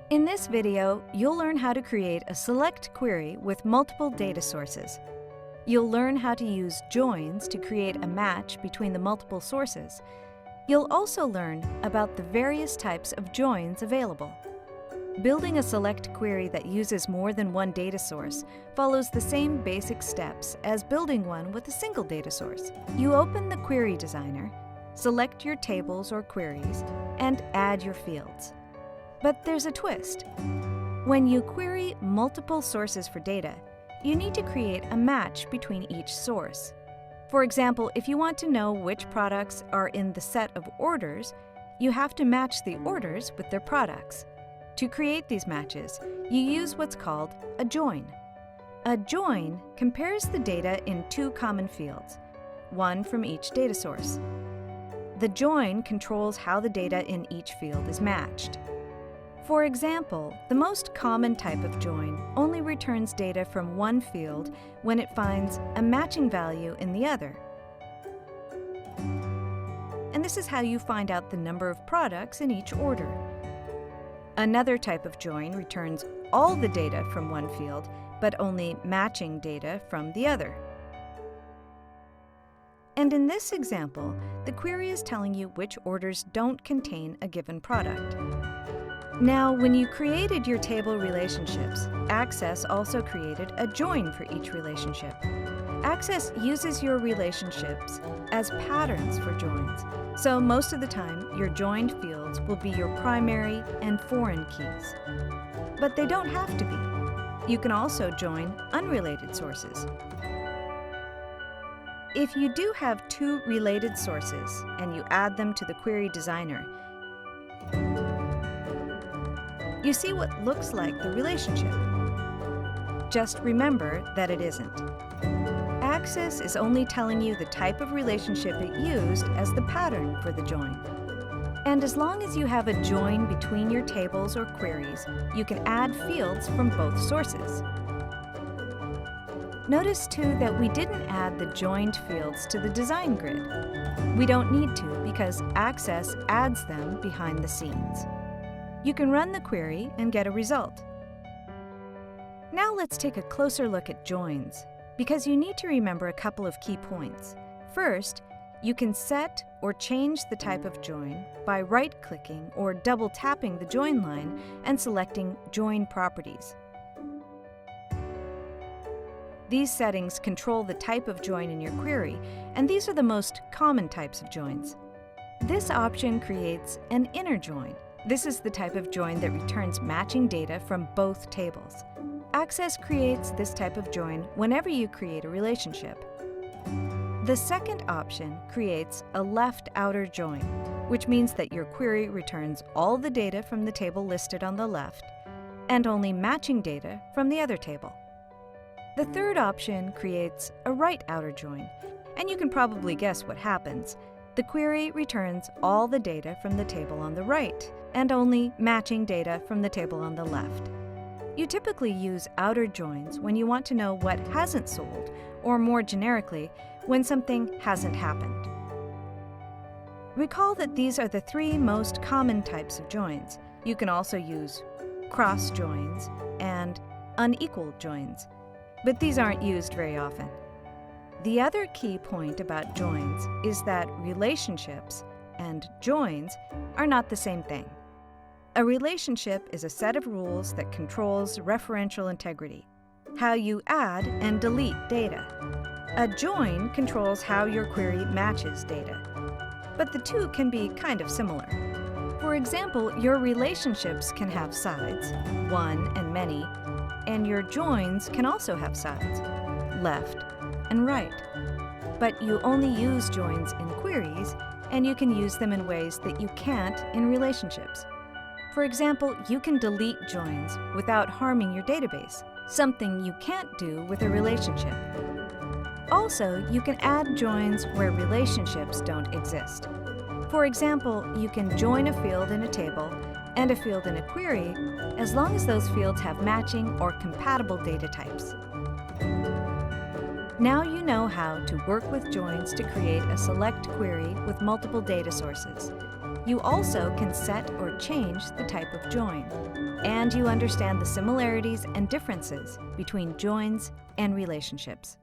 In this video, you'll learn how to create a select query with multiple data sources. You'll learn how to use joins to create a match between the multiple sources. You'll also learn about the various types of joins available. Building a select query that uses more than one data source follows the same basic steps as building one with a single data source. You open the Query Designer, select your tables or queries, and add your fields. But there's a twist. When you query multiple sources for data, you need to create a match between each source. For example, if you want to know which products are in the set of orders, you have to match the orders with their products. To create these matches, you use what's called a join. A join compares the data in two common fields, one from each data source. The join controls how the data in each field is matched. For example, the most common type of join only returns data from one field when it finds a matching value in the other. And this is how you find out the number of products in each order. Another type of join returns all the data from one field, but only matching data from the other. And in this example, the query is telling you which orders don't contain a given product. Now, when you created your table relationships, Access also created a join for each relationship. Access uses your relationships as patterns for joins, so most of the time your joined fields will be your primary and foreign keys. But they don't have to be. You can also join unrelated sources. If you do have two related sources and you add them to the Query Designer, you see what looks like the relationship. Just remember that it isn't. Access is only telling you the type of relationship it used as the pattern for the join. And as long as you have a join between your tables or queries, you can add fields from both sources. Notice too that we didn't add the joined fields to the design grid. We don't need to because Access adds them behind the scenes. You can run the query and get a result. Now let's take a closer look at joins, because you need to remember a couple of key points. First, you can set or change the type of join by right-clicking or double-tapping the join line and selecting Join Properties. These settings control the type of join in your query, and these are the most common types of joins. This option creates an inner join. This is the type of join that returns matching data from both tables. Access creates this type of join whenever you create a relationship. The second option creates a left outer join, which means that your query returns all the data from the table listed on the left and only matching data from the other table. The third option creates a right outer join, and you can probably guess what happens. The query returns all the data from the table on the right and only matching data from the table on the left. You typically use outer joins when you want to know what hasn't sold, or more generically, when something hasn't happened. Recall that these are the three most common types of joins. You can also use cross joins and unequal joins, but these aren't used very often. The other key point about joins is that relationships and joins are not the same thing. A relationship is a set of rules that controls referential integrity, how you add and delete data. A join controls how your query matches data, but the two can be kind of similar. For example, your relationships can have sides, one and many, and your joins can also have sides, left and right. But you only use joins in queries, and you can use them in ways that you can't in relationships. For example, you can delete joins without harming your database, something you can't do with a relationship. Also, you can add joins where relationships don't exist. For example, you can join a field in a table and a field in a query as long as those fields have matching or compatible data types. Now you know how to work with joins to create a select query with multiple data sources. You also can set or change the type of join, and you understand the similarities and differences between joins and relationships.